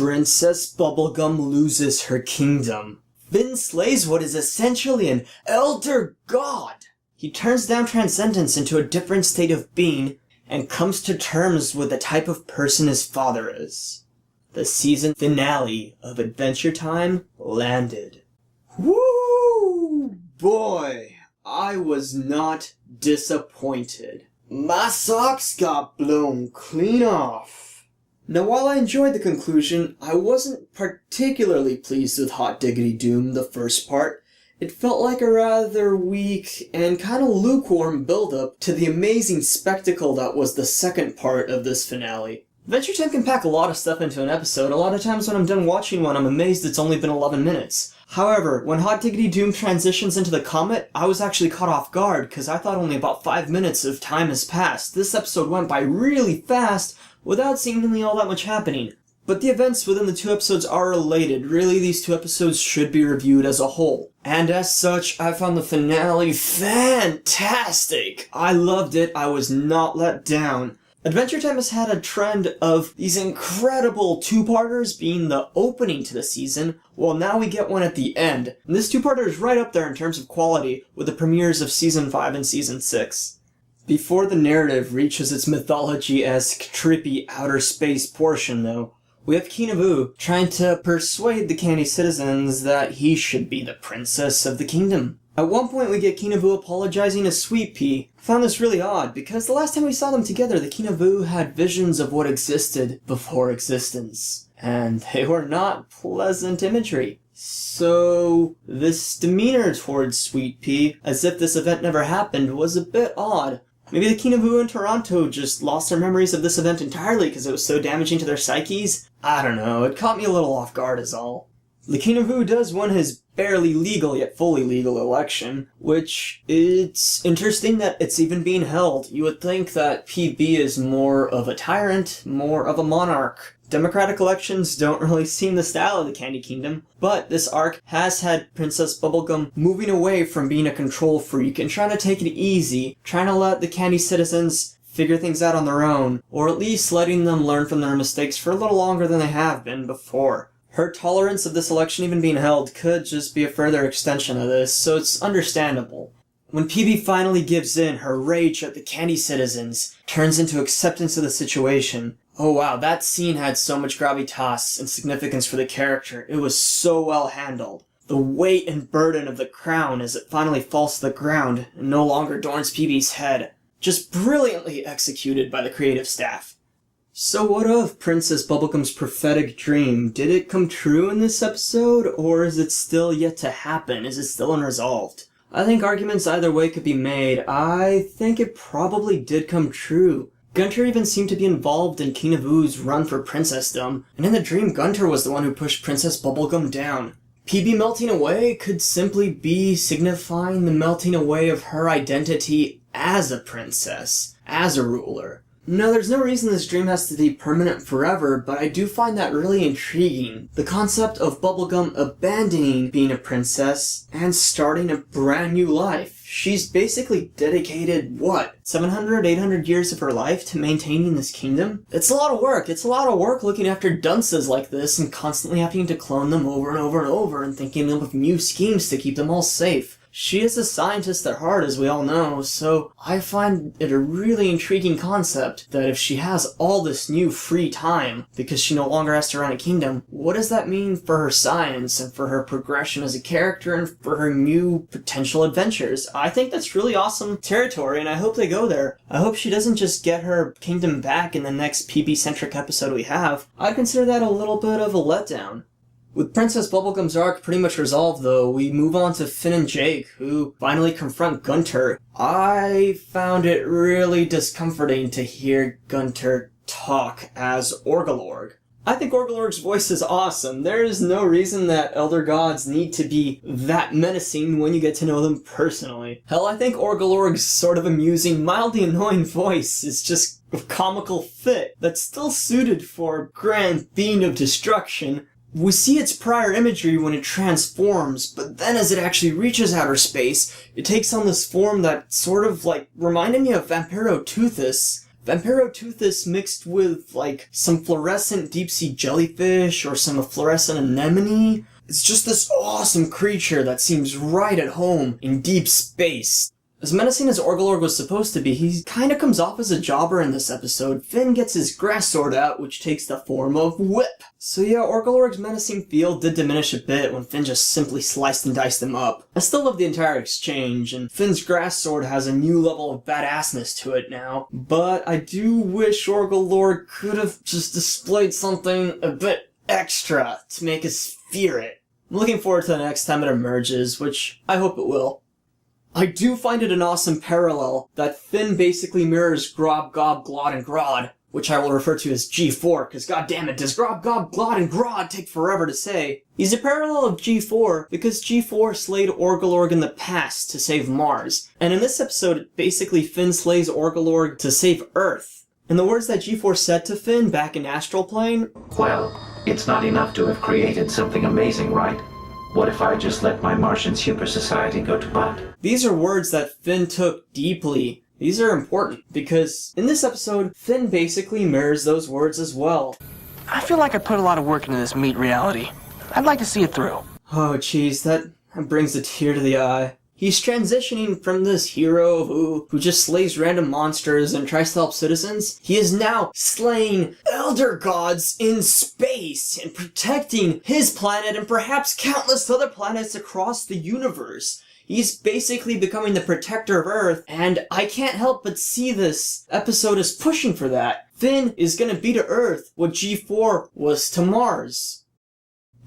Princess Bubblegum loses her kingdom. Finn slays what is essentially an elder god. He turns down transcendence into a different state of being and comes to terms with the type of person his father is. The season finale of Adventure Time landed. Woo! Boy, I was not disappointed. My socks got blown clean off. Now, while I enjoyed the conclusion, I wasn't particularly pleased with Hot Diggity Doom, the first part. It felt like a rather weak and kind of lukewarm build-up to the amazing spectacle that was the second part of this finale. Adventure Time can pack a lot of stuff into an episode. A lot of times when I'm done watching one, I'm amazed it's only been 11 minutes. However, when Hot Diggity Doom transitions into the Comet, I was actually caught off guard because I thought only about 5 minutes of time has passed. This episode went by really fast without seemingly all that much happening. But the events within the two episodes are related. Really, these two episodes should be reviewed as a whole. And as such, I found the finale fantastic! I loved it. I was not let down. Adventure Time has had a trend of these incredible two-parters being the opening to the season, well now we get one at the end. And this two-parter is right up there in terms of quality with the premieres of Season 5 and Season 6. Before the narrative reaches its mythology-esque, trippy outer space portion, though, we have Kinavu trying to persuade the candy citizens that he should be the princess of the kingdom. At one point we get Kinavu apologizing to Sweet Pea. I found this really odd, because the last time we saw them together, the Kinavu had visions of what existed before existence. And they were not pleasant imagery. So, this demeanor towards Sweet Pea, as if this event never happened, was a bit odd. Maybe the Kinavu in Toronto just lost their memories of this event entirely because it was so damaging to their psyches? I don't know, it caught me a little off guard is all. The Kinavu does win his barely legal yet fully legal election, which it's interesting that it's even being held. You would think that PB is more of a tyrant, more of a monarch. Democratic elections don't really seem the style of the Candy Kingdom, but this arc has had Princess Bubblegum moving away from being a control freak and trying to take it easy, trying to let the candy citizens figure things out on their own, or at least letting them learn from their mistakes for a little longer than they have been before. Her tolerance of this election even being held could just be a further extension of this, so it's understandable. When PB finally gives in, her rage at the candy citizens turns into acceptance of the situation. Oh wow, that scene had so much gravitas and significance for the character. It was so well handled. The weight and burden of the crown as it finally falls to the ground and no longer adorns PB's head. Just brilliantly executed by the creative staff. So what of Princess Bubblegum's prophetic dream? Did it come true in this episode, or is it still yet to happen? Is it still unresolved? I think arguments either way could be made. I think it probably did come true. Gunter even seemed to be involved in Kinavu's run for princessdom, and in the dream Gunter was the one who pushed Princess Bubblegum down. PB melting away could simply be signifying the melting away of her identity as a princess, as a ruler. No, there's no reason this dream has to be permanent forever, but I do find that really intriguing. The concept of Bubblegum abandoning being a princess and starting a brand new life. She's basically dedicated, 700, 800 years of her life to maintaining this kingdom? It's a lot of work. It's a lot of work looking after dunces like this and constantly having to clone them over and over and over and thinking of new schemes to keep them all safe. She is a scientist at heart, as we all know, so I find it a really intriguing concept that if she has all this new free time, because she no longer has to run a kingdom, what does that mean for her science and for her progression as a character and for her new potential adventures? I think that's really awesome territory, and I hope they go there. I hope she doesn't just get her kingdom back in the next PB-centric episode we have. I consider that a little bit of a letdown. With Princess Bubblegum's arc pretty much resolved, though, we move on to Finn and Jake, who finally confront Gunter. I found it really discomforting to hear Gunter talk as Orgalorg. I think Orgalorg's voice is awesome. There is no reason that Elder Gods need to be that menacing when you get to know them personally. Hell, I think Orgalorg's sort of amusing, mildly annoying voice is just a comical fit that's still suited for grand being of destruction. We see its prior imagery when it transforms, but then as it actually reaches outer space, it takes on this form that sort of reminded me of Vampiro Toothus. Vampirotuthis mixed with, like, some fluorescent deep-sea jellyfish or some fluorescent anemone. It's just this awesome creature that seems right at home in deep space. As menacing as Orgalorg was supposed to be, he kinda comes off as a jobber in this episode. Finn gets his grass sword out, which takes the form of Whip. So yeah, Orgalorg's menacing feel did diminish a bit when Finn just simply sliced and diced him up. I still love the entire exchange, and Finn's grass sword has a new level of badassness to it now. But I do wish Orgalorg could have just displayed something a bit extra to make us fear it. I'm looking forward to the next time it emerges, which I hope it will. I do find it an awesome parallel that Finn basically mirrors Grob, Gob, Glod, and Grod, which I will refer to as G4, because goddammit, does Grob, Gob, Glod, and Grod take forever to say? He's a parallel of G4 because G4 slayed Orgalorg in the past to save Mars, and in this episode, basically Finn slays Orgalorg to save Earth. In the words that G4 said to Finn back in Astral Plane, "Well, it's not enough to have created something amazing, right? What if I just let my Martian super society go to butt?" These are words that Finn took deeply. These are important, because in this episode, Finn basically mirrors those words as well. I feel like I put a lot of work into this meat reality. I'd like to see it through. Oh jeez, that brings a tear to the eye. He's transitioning from this hero who just slays random monsters and tries to help citizens. He is now slaying elder gods in space and protecting his planet and perhaps countless other planets across the universe. He's basically becoming the protector of Earth, and I can't help but see this episode as pushing for that. Finn is gonna be to Earth what G4 was to Mars.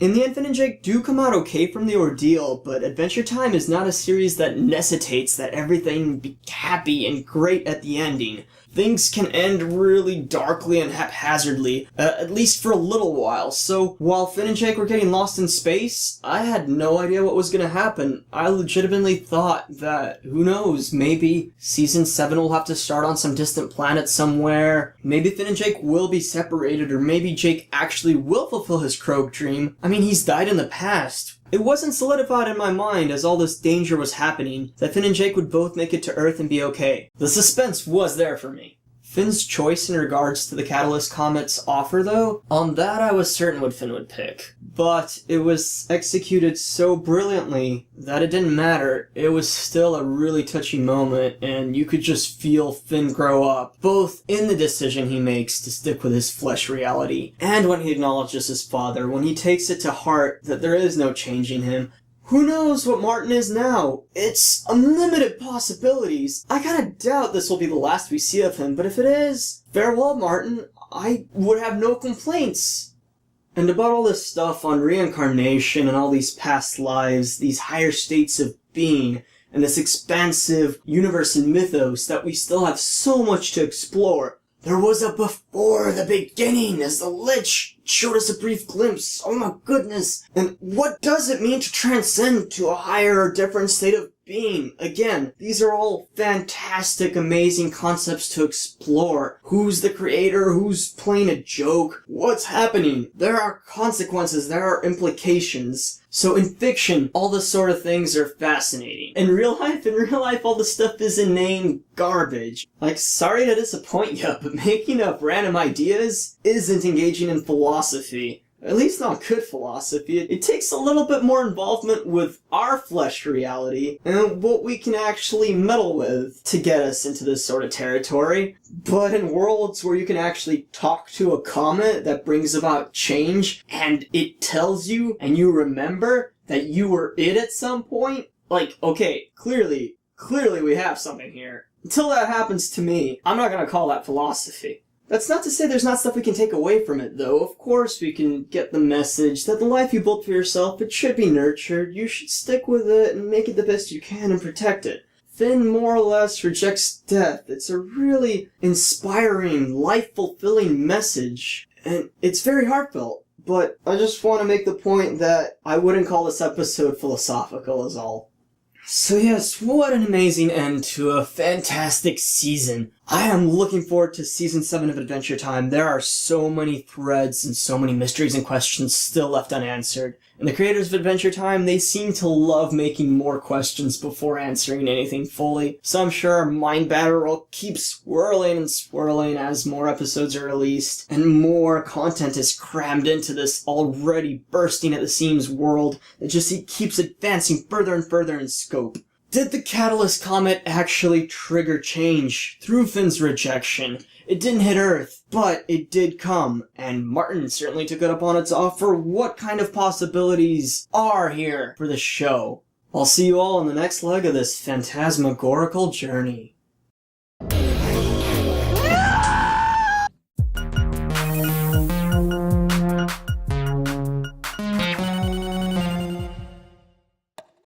In the end, Finn and Jake do come out okay from the ordeal, but Adventure Time is not a series that necessitates that everything be happy and great at the ending. Things can end really darkly and haphazardly, at least for a little while. So while Finn and Jake were getting lost in space, I had no idea what was going to happen. I legitimately thought that, who knows, maybe Season 7 will have to start on some distant planet somewhere. Maybe Finn and Jake will be separated, or maybe Jake actually will fulfill his Krog dream. I mean, he's died in the past. It wasn't solidified in my mind as all this danger was happening that Finn and Jake would both make it to Earth and be okay. The suspense was there for me. Finn's choice in regards to the Catalyst Comet's offer, though, on that I was certain what Finn would pick. But it was executed so brilliantly that it didn't matter. It was still a really touchy moment, and you could just feel Finn grow up, both in the decision he makes to stick with his flesh reality, and when he acknowledges his father, when he takes it to heart that there is no changing him. Who knows what Martin is now? It's unlimited possibilities. I kinda doubt this will be the last we see of him, but if it is, farewell, Martin. I would have no complaints. And about all this stuff on reincarnation and all these past lives, these higher states of being, and this expansive universe and mythos that we still have so much to explore. There was a before the beginning, as the Lich showed us a brief glimpse. Oh my goodness. And what does it mean to transcend to a higher or different state of being? Again, these are all fantastic, amazing concepts to explore. Who's the creator? Who's playing a joke? What's happening? There are consequences. There are implications. So in fiction, all this sort of things are fascinating. In real life, all this stuff is inane garbage. Like, sorry to disappoint you, but making up random ideas isn't engaging in philosophy. At least not good philosophy. It takes a little bit more involvement with our flesh reality and what we can actually meddle with to get us into this sort of territory. But in worlds where you can actually talk to a comet that brings about change and it tells you and you remember that you were it at some point, like, okay, clearly we have something here. Until that happens to me, I'm not gonna call that philosophy. That's not to say there's not stuff we can take away from it, though. Of course we can get the message that the life you built for yourself, it should be nurtured, you should stick with it and make it the best you can and protect it. Finn more or less rejects death. It's a really inspiring, life-fulfilling message, and it's very heartfelt. But I just want to make the point that I wouldn't call this episode philosophical is all. So yes, what an amazing end to a fantastic season. I am looking forward to Season 7 of Adventure Time. There are so many threads and so many mysteries and questions still left unanswered. And the creators of Adventure Time, they seem to love making more questions before answering anything fully. So I'm sure our mind batter will keep swirling and swirling as more episodes are released, and more content is crammed into this already bursting at the seams world that just keeps advancing further and further in scope. Did the Catalyst Comet actually trigger change through Finn's rejection? It didn't hit Earth, but it did come, and Martin certainly took it upon its offer. What kind of possibilities are here for the show? I'll see you all on the next leg of this phantasmagorical journey.